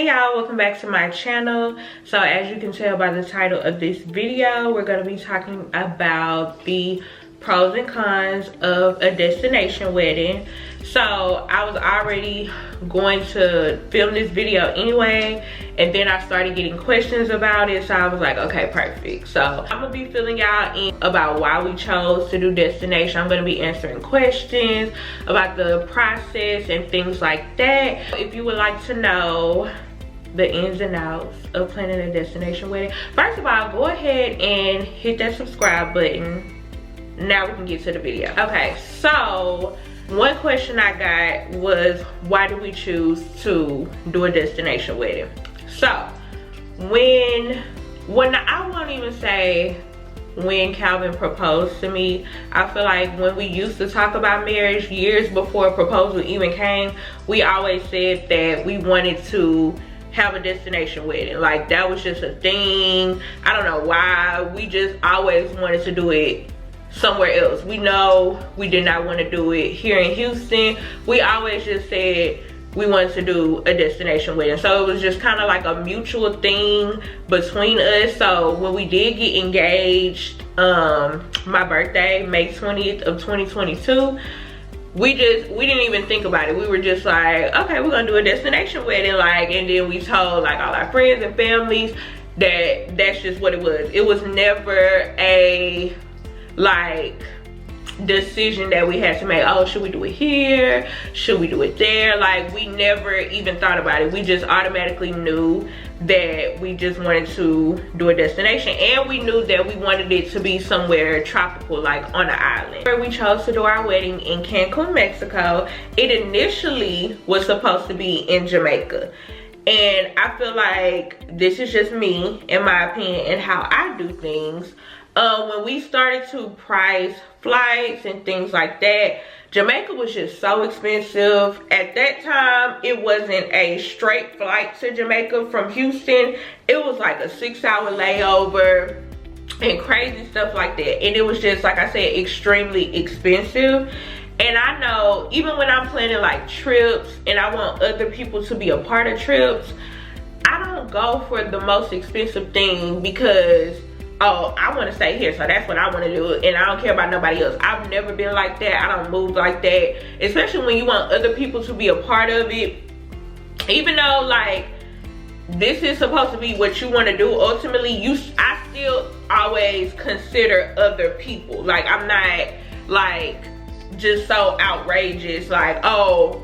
Hey y'all, welcome back to my channel. So as you can tell by the title of this video, we're going to be talking about the pros and cons of a destination wedding. So I was already going to film this video anyway, and then I started getting questions about it, so I was like, okay, perfect. So I'm gonna be filling y'all in about why we chose to do destination. I'm gonna be answering questions about the process and things like that. If you would like to know the ins and outs of planning a destination wedding, first of all, go ahead and hit that subscribe button. Now we can get to the video. Okay, so one question I got was, why do we choose to do a destination wedding? So when I won't even say when Calvin proposed to me, I feel like when we used to talk about marriage years before a proposal even came, we always said that we wanted to have a destination wedding. Like, that was just a thing. I don't know why. We just always wanted to do it somewhere else. We know we did not want to do it here in Houston. We always just said we wanted to do a destination wedding. So it was just kind of like a mutual thing between us. So when we did get engaged, my birthday, May 20th of 2022, we didn't even think about it. We were just like, okay, we're gonna do a destination wedding, like, and then we told like all our friends and families that that's just what it was. It was never a like decision that we had to make. Oh, should we do it here? Should we do it there? Like, we never even thought about it. We just automatically knew that we just wanted to do a destination, and we knew that we wanted it to be somewhere tropical, like on an island. We chose to do our wedding in Cancun, Mexico. It initially was supposed to be in Jamaica, and I feel like this is just me, in my opinion, and how I do things. When we started to price flights and things like that, Jamaica was just so expensive. At that time, it wasn't a straight flight to Jamaica from Houston. It was like a 6-hour layover and crazy stuff like that. And it was just, like I said, extremely expensive. And I know, even when I'm planning like trips and I want other people to be a part of trips, I don't go for the most expensive thing because, oh, I want to stay here, so that's what I want to do, and I don't care about nobody else. I've never been like that. I don't move like that, especially when you want other people to be a part of it. Even though, like, this is supposed to be what you want to do, ultimately, I still always consider other people. Like, I'm not, like, just so outrageous, like, oh,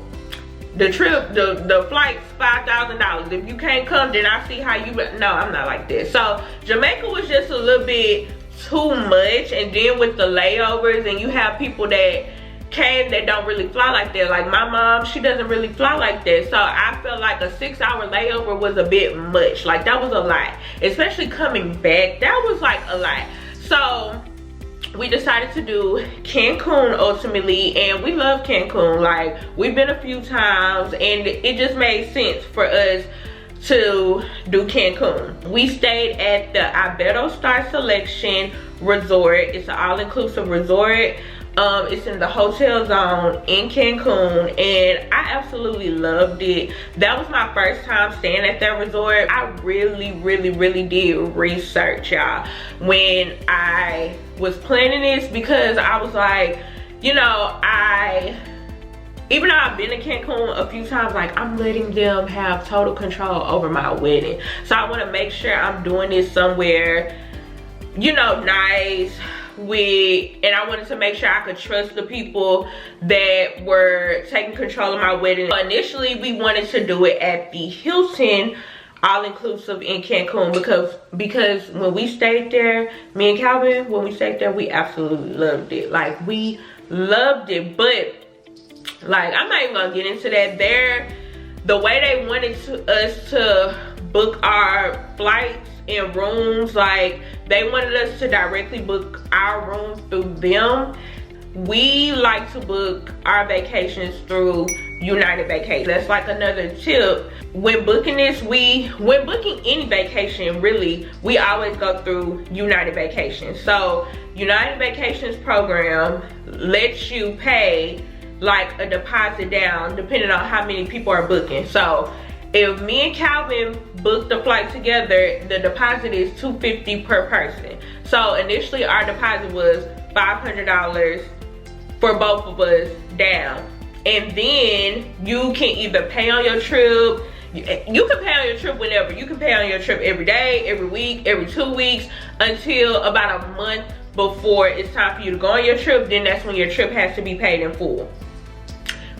the trip, the flight's $5,000. If you can't come, then I see how you, no, I'm not like this. So Jamaica was just a little bit too much, and then with the layovers, and you have people that came that don't really fly like that. Like my mom, she doesn't really fly like that. So I felt like a 6-hour layover was a bit much. Like, that was a lot, especially coming back. That was like a lot. So we decided to do Cancun ultimately, and we love Cancun. Like, we've been a few times, and it just made sense for us to do Cancun. We stayed at the Ibeto Star Selection Resort. It's an all-inclusive resort. It's in the hotel zone in Cancun, and I absolutely loved it. That was my first time staying at that resort. I really did research, y'all, when I was planning this, because I was like, you know, even though I've been to Cancun a few times, like, I'm letting them have total control over my wedding. So I want to make sure I'm doing this somewhere, you know, nice, and I wanted to make sure I could trust the people that were taking control of my wedding. So initially, we wanted to do it at the Hilton all-inclusive in Cancun, because when we stayed there, me and Calvin, when we stayed there, we absolutely loved it. Like, we loved it. But, like, I'm not even gonna get into that. The way they wanted us to book our flights and rooms, like, they wanted us to directly book our rooms through them. We like to book our vacations through United Vacations. That's like another tip. When booking this, when booking any vacation, really, we always go through United Vacations. So United Vacations program lets you pay like a deposit down depending on how many people are booking. So if me and Calvin booked the flight together, the deposit is $250 per person. So initially our deposit was $500 for both of us down. And then you can either pay on your trip. You can pay on your trip whenever. You can pay on your trip every day, every week, every 2 weeks, until about a month before it's time for you to go on your trip. Then that's when your trip has to be paid in full.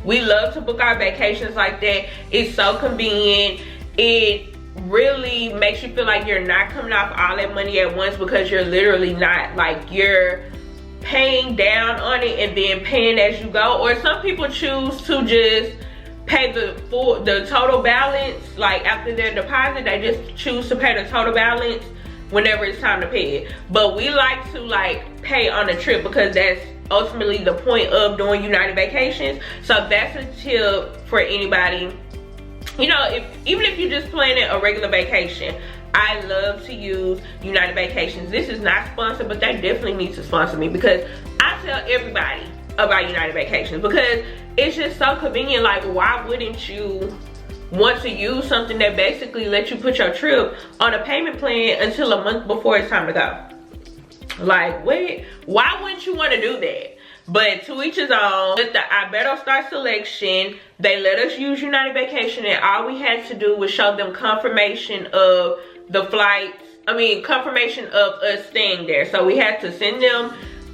We love to book our vacations like that. It's so convenient. It really makes you feel like you're not coming off all that money at once, because you're literally not, like, you're paying down on it and then paying as you go. Or some people choose to just pay the total balance, like after their deposit, they just choose to pay the total balance whenever it's time to pay it. But we like to, like, pay on the trip, because that's ultimately the point of doing United Vacations. So that's a tip for anybody. You know, even if you're just planning a regular vacation, I love to use United Vacations. This is not sponsored, but they definitely need to sponsor me, because I tell everybody about United Vacations, because it's just so convenient. Like, why wouldn't you want to use something that basically lets you put your trip on a payment plan until a month before it's time to go? Like, wait, why wouldn't you want to do that? But to each his own. With the I Better Start selection, they let us use United Vacation, and all we had to do was show them confirmation of the flights. I mean, confirmation of us staying there. So we had to send them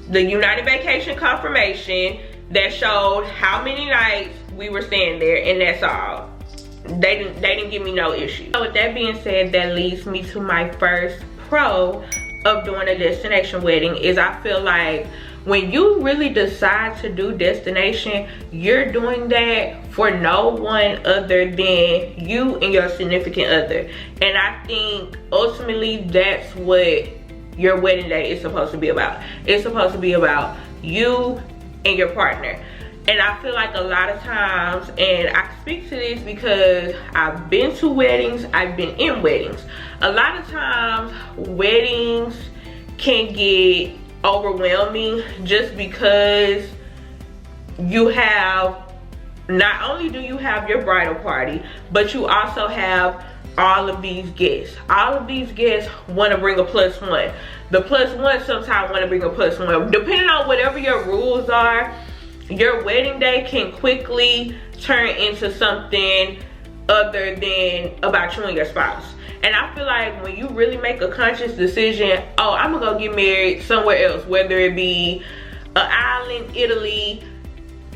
the United Vacation confirmation that showed how many nights we were staying there, and that's all. They didn't give me no issue. So with that being said, that leads me to my first pro of doing a destination wedding. Is I feel like when you really decide to do destination, you're doing that for no one other than you and your significant other. And I think ultimately that's what your wedding day is supposed to be about. It's supposed to be about you and your partner. And I feel like a lot of times, and I speak to this because I've been to weddings, I've been in weddings. A lot of times weddings can get overwhelming, just because you have, not only do you have your bridal party, but you also have all of these guests. All of these guests want to bring a plus one. The plus one sometimes want to bring a plus one. Depending on whatever your rules are, your wedding day can quickly turn into something other than about you and your spouse. And I feel like when you really make a conscious decision, oh, I'm gonna go get married somewhere else, whether it be an island, Italy,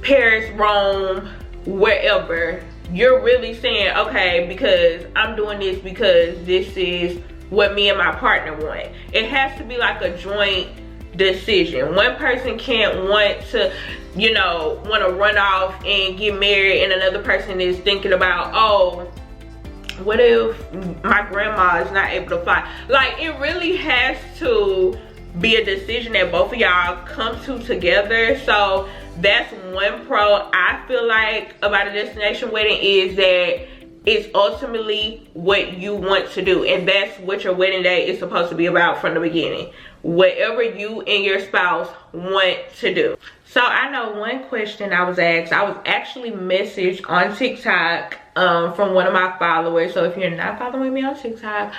Paris, Rome, wherever, you're really saying, okay, because I'm doing this because this is what me and my partner want. It has to be like a joint decision. One person can't want to, you know, want to run off and get married, and another person is thinking about, oh, what if my grandma is not able to fly? Like, it really has to be a decision that both of y'all come to together. So that's one pro I feel like about a destination wedding, is that it's ultimately what you want to do, and that's what your wedding day is supposed to be about from the beginning. Whatever you and your spouse want to do. So I know one question I was asked, I was actually messaged on TikTok from one of my followers. So if you're not following me on TikTok,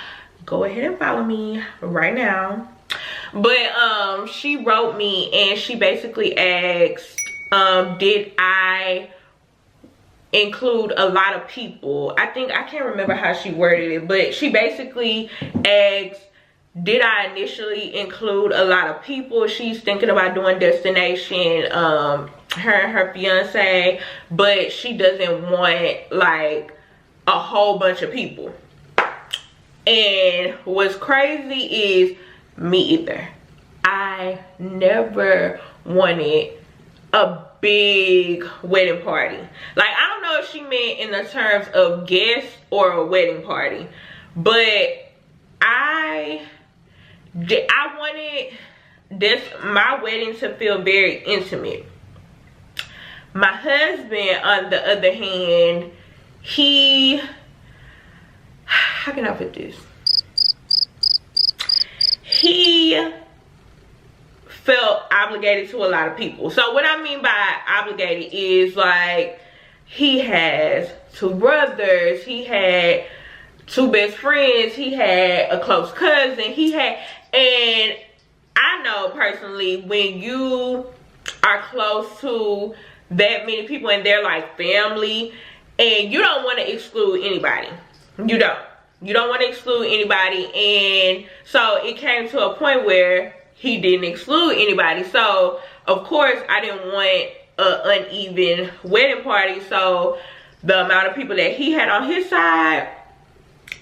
go ahead and follow me right now. But she wrote me and she basically asked, did I include a lot of people? I can't remember how she worded it, but she basically asked, did I initially include a lot of people? She's thinking about doing destination, her and her fiance, but she doesn't want like a whole bunch of people. And what's crazy is me either. I never wanted a big wedding party. Like, I don't know if she meant in the terms of guests or a wedding party, but I wanted my wedding to feel very intimate. My husband, on the other hand, how can I put this? He felt obligated to a lot of people. So what I mean by obligated is, like, he has 2 brothers, he had 2 best friends, he had a close cousin, and I know personally, when you are close to that many people and they're like family, and you don't want to exclude anybody. You don't want to exclude anybody. And so it came to a point where he didn't exclude anybody. So of course I didn't want an uneven wedding party. So the amount of people that he had on his side,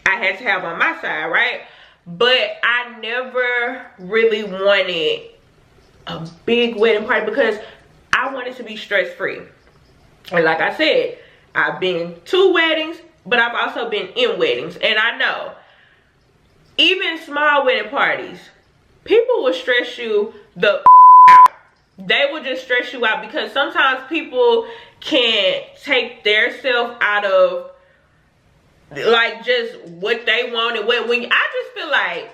I had to have on my side, right? But I never really wanted a big wedding party because I wanted to be stress-free. And like I said, I've been to weddings, but I've also been in weddings. And I know, even small wedding parties, people will stress you the out. They will just stress you out because sometimes people can't take their self out of like just what they want. And when I just feel like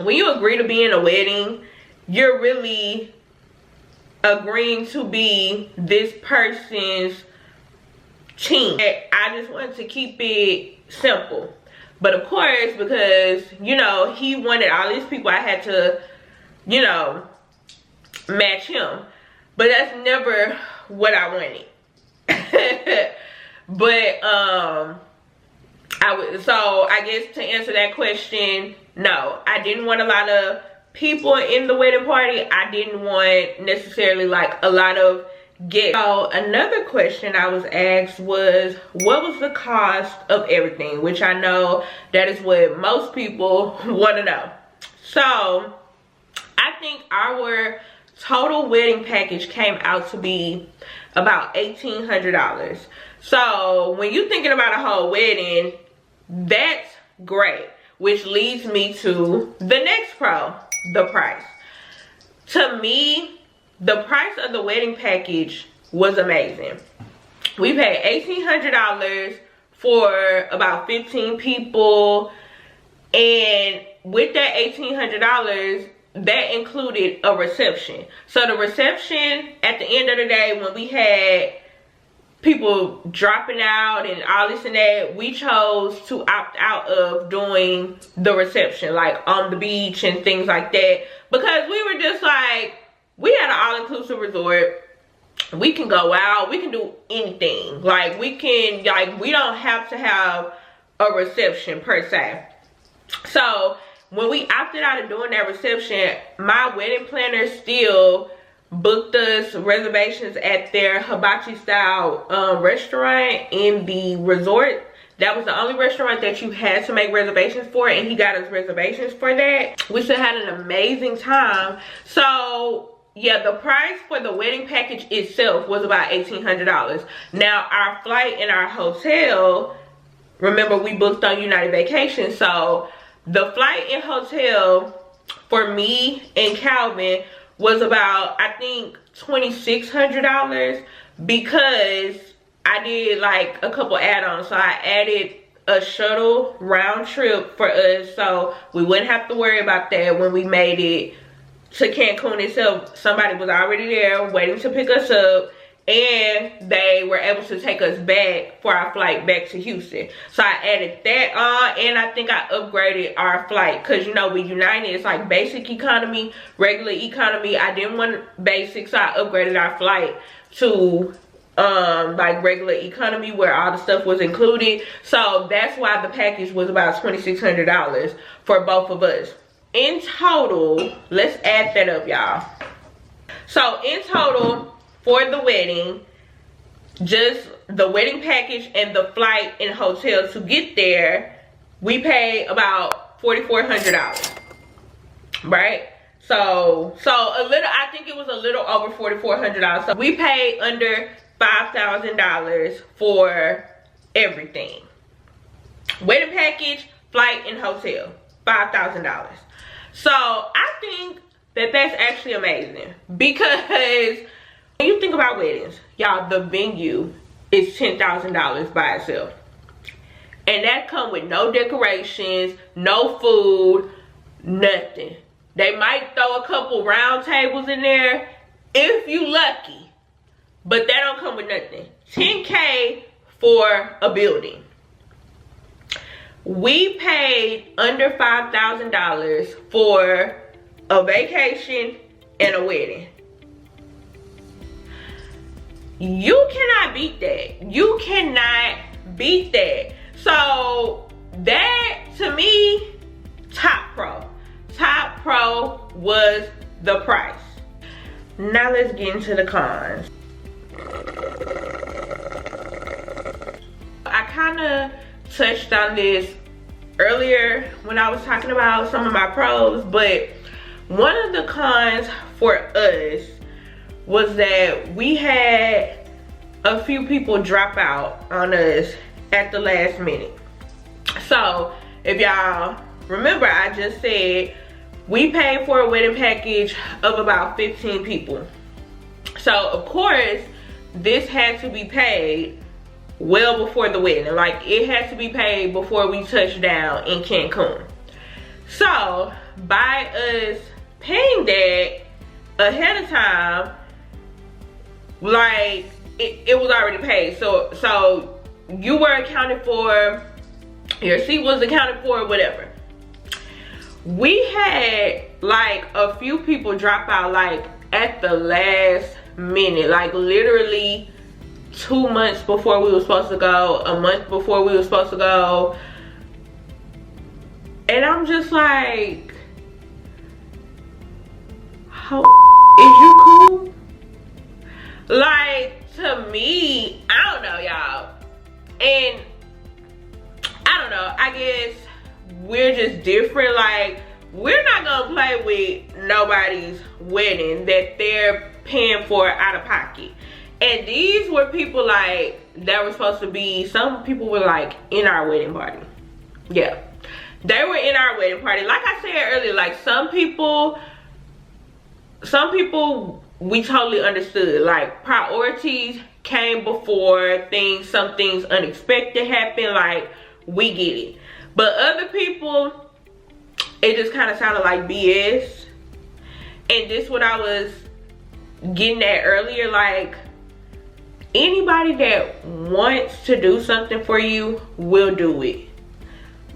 when you agree to be in a wedding, you're really agreeing to be this person's team. I just wanted to keep it simple. But of course, because, you know, he wanted all these people, I had to, you know, match him. But that's never what I wanted. But so I guess to answer that question, no, I didn't want a lot of people in the wedding party. I didn't want necessarily like a lot of guests. So another question I was asked was, what was the cost of everything? Which I know that is what most people want to know. So I think our total wedding package came out to be about $1,800. So when you're thinking about a whole wedding, that's great, which leads me to the next pro, the price. To me, the price of the wedding package was amazing. We paid $1,800 for about 15 people, and with that $1,800, that included a reception. So the reception, at the end of the day, when we had people dropping out and all this and that, we chose to opt out of doing the reception, like on the beach and things like that, because we were just like, we had an all-inclusive resort. We can go out, we can do anything. Like we don't have to have a reception per se. So when we opted out of doing that reception, my wedding planner still booked us reservations at their hibachi style restaurant in the resort. That was the only restaurant that you had to make reservations for, and he got us reservations for that. We still had an amazing time. So yeah, the price for the wedding package itself was about $1,800. Now our flight and our hotel, remember we booked on United Vacations, so the flight and hotel for me and Calvin was about, I think, $2,600, because I did like a couple add-ons. So I added a shuttle round trip for us, so we wouldn't have to worry about that when we made it to Cancun itself. Somebody was already there waiting to pick us up, and they were able to take us back for our flight back to Houston. So I added that on, and I think I upgraded our flight, because you know with United it's like basic economy, regular economy. I didn't want basic, so I upgraded our flight to like regular economy, where all the stuff was included. So that's why the package was about $2,600 for both of us. In total, let's add that up, y'all. So in total, for the wedding, just the wedding package and the flight and hotel to get there, we paid about $4,400, right? So a little, I think it was a little over $4,400. So we paid under $5,000 for everything. Wedding package, flight, and hotel, $5,000. So I think that that's actually amazing, because when you think about weddings, y'all, the venue is $10,000 by itself. And that come with no decorations, no food, nothing. They might throw a couple round tables in there if you lucky, but that don't come with nothing. 10K for a building. We paid under $5,000 for a vacation and a wedding. You cannot beat that. You cannot beat that. So that, to me, top pro. Top pro was the price. Now let's get into the cons. I kind of touched on this earlier when I was talking about some of my pros, but one of the cons for us was that we had a few people drop out on us at the last minute. So if y'all remember, I just said we paid for a wedding package of about 15 people. So of course this had to be paid well before the wedding. Like, it had to be paid before we touched down in Cancun. So by us paying that ahead of time, like, it was already paid. So you were accounted for, your seat was accounted for, whatever. We had like a few people drop out like at the last minute, like literally 2 months before we were supposed to go, a month before we were supposed to go. And I'm just like, how is you cool? Like, to me, I don't know, y'all. And I don't know, I guess we're just different. Like, we're not gonna play with nobody's wedding that they're paying for out of pocket. And these were people like that were supposed to be, some people were like in our wedding party. Yeah, they were in our wedding party. Like I said earlier, like some people we totally understood. Like, priorities came before things. Some things unexpected happened, like, we get it. But other people, it just kind of sounded like BS. And this what I was getting at earlier, like, anybody that wants to do something for you will do it.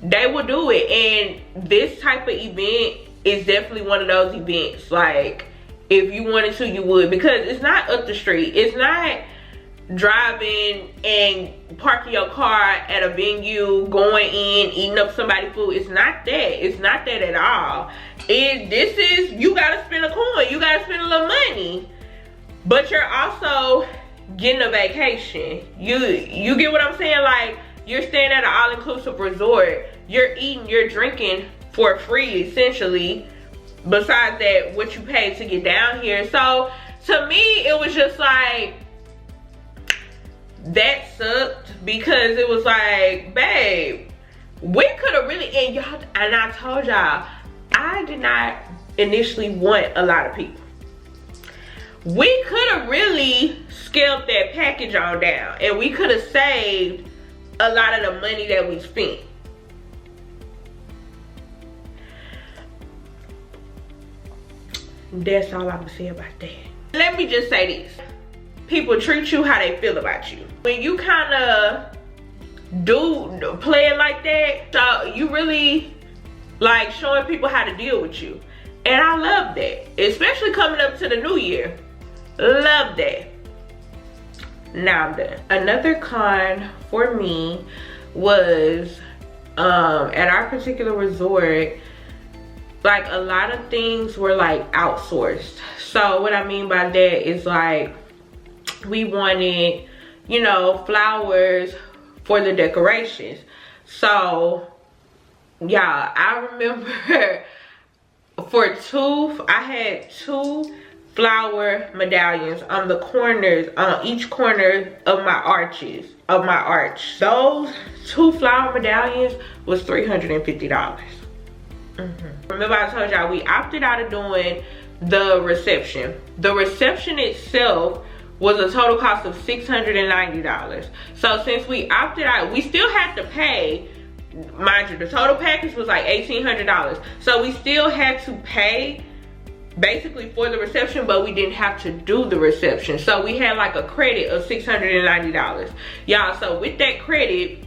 They will do it. And this type of event is definitely one of those events. Like, if you wanted to, you would. Because it's not up the street. It's not driving and parking your car at a venue, going in, eating up somebody's food. It's not that. It's not that at all. This is, you gotta spend a coin. You gotta spend a little money. But you're also getting a vacation. You get what I'm saying? Like, you're staying at an all-inclusive resort. You're eating, you're drinking for free, essentially. Besides that, what you paid to get down here. So to me, it was just like, that sucked, because it was like, babe, we could have really, and y'all, and I told y'all, I did not initially want a lot of people. We could have really scaled that package on down, and we could have saved a lot of the money that we spent. That's all I'm gonna say about that. Let me just say this. People treat you how they feel about you. When you kind of play it like that, so you really like showing people how to deal with you. And I love that, especially coming up to the new year. Love that. Now I'm done. Another con for me was at our particular resort, like, a lot of things were like outsourced. So what I mean by that is, like, we wanted, you know, flowers for the decorations. So yeah, I remember I had 2 flower medallions on the corners, on each corner of my arch. Those 2 flower medallions was $350. Remember I told y'all we opted out of doing the reception. The reception itself was a total cost of $690. So since we opted out, we still had to pay, mind you, the total package was like $1,800. So we still had to pay basically for the reception, but we didn't have to do the reception. So we had like a credit of $690, y'all. So with that credit,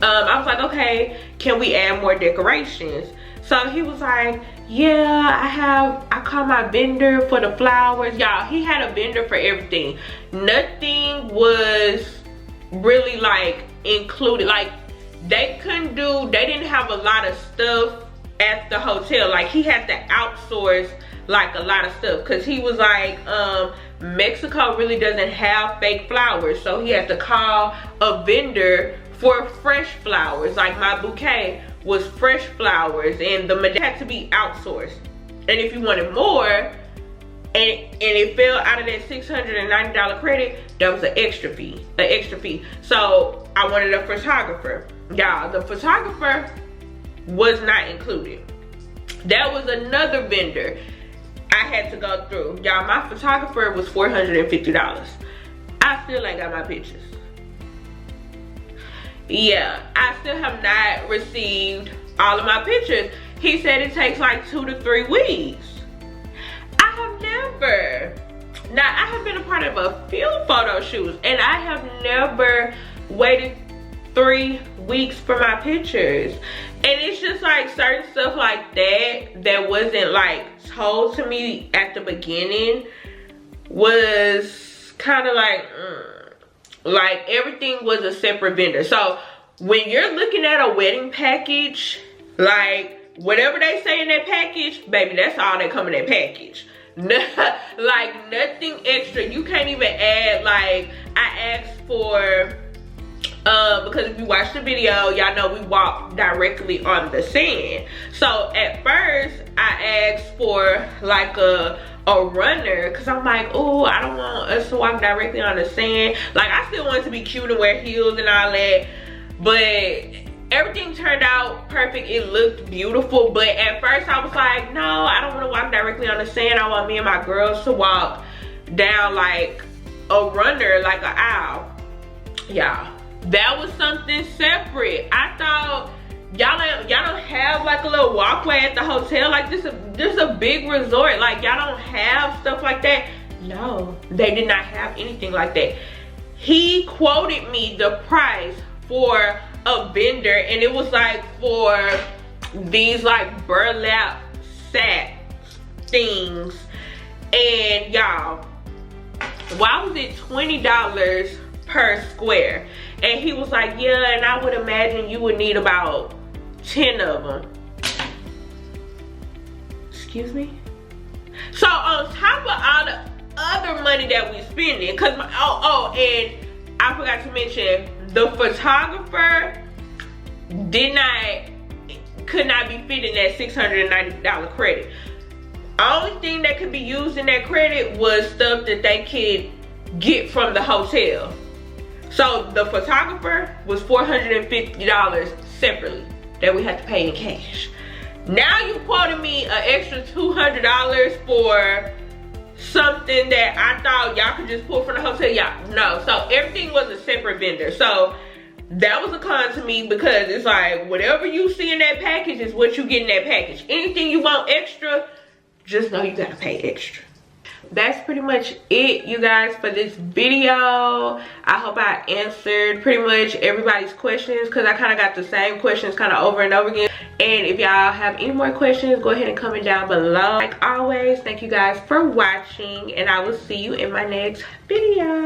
I was like, okay, can we add more decorations? So he was like, yeah, I called my vendor for the flowers. Y'all, he had a vendor for everything. Nothing was really like included. Like they didn't have a lot of stuff at the hotel. Like he had to outsource like a lot of stuff, because he was like, Mexico really doesn't have fake flowers, so he had to call a vendor for fresh flowers. Like my bouquet was fresh flowers, and the medallion had to be outsourced. And if you wanted more, and it fell out of that $690 credit, that was an extra fee. So I wanted a photographer. Y'all, the photographer was not included. That was another vendor I had to go through. Y'all, my photographer was $450. I still ain't got my pictures. Yeah, I still have not received all of my pictures. He said it takes like 2 to 3 weeks. I have never. Now, I have been a part of a few photo shoots, and I have never waited 3 weeks for my pictures. And it's just like certain stuff like that wasn't like told to me at the beginning was kind of like everything was a separate vendor. So when you're looking at a wedding package, like whatever they say in that package, baby, that's all that come in that package. Like nothing extra. You can't even add, like I asked for, because if you watch the video, y'all know we walked directly on the sand. So at first I asked for like a runner, because I'm like, oh, I don't want us to walk directly on the sand. Like I still want to be cute and wear heels and all that, but everything turned out perfect. It looked beautiful, but at first I was like, no, I don't want to walk directly on the sand. I want me and my girls to walk down like a runner, like an aisle. Y'all, that was something separate. I thought y'all don't have like a little walkway at the hotel. Like this is a big resort. Like y'all don't have stuff like that. No, they did not have anything like that. He quoted me the price for a vendor, and it was like for these like burlap sack things. And y'all, why was it $20 per square? And he was like, yeah, and I would imagine you would need about 10 of them. Excuse me? So on top of all the other money that we spending, cause and I forgot to mention, the photographer could not be fit in that $690 credit. Only thing that could be used in that credit was stuff that they could get from the hotel. So the photographer was $450 separately that we had to pay in cash. Now you quoted me an extra $200 for something that I thought y'all could just pull from the hotel. Y'all, no. So everything was a separate vendor. So that was a con to me, because it's like whatever you see in that package is what you get in that package. Anything you want extra, just know you gotta pay extra. That's pretty much it, you guys, for this video. I hope I answered pretty much everybody's questions, because I kind of got the same questions kind of over and over again. And if y'all have any more questions, go ahead and comment down below. Like always, thank you guys for watching, and I will see you in my next video.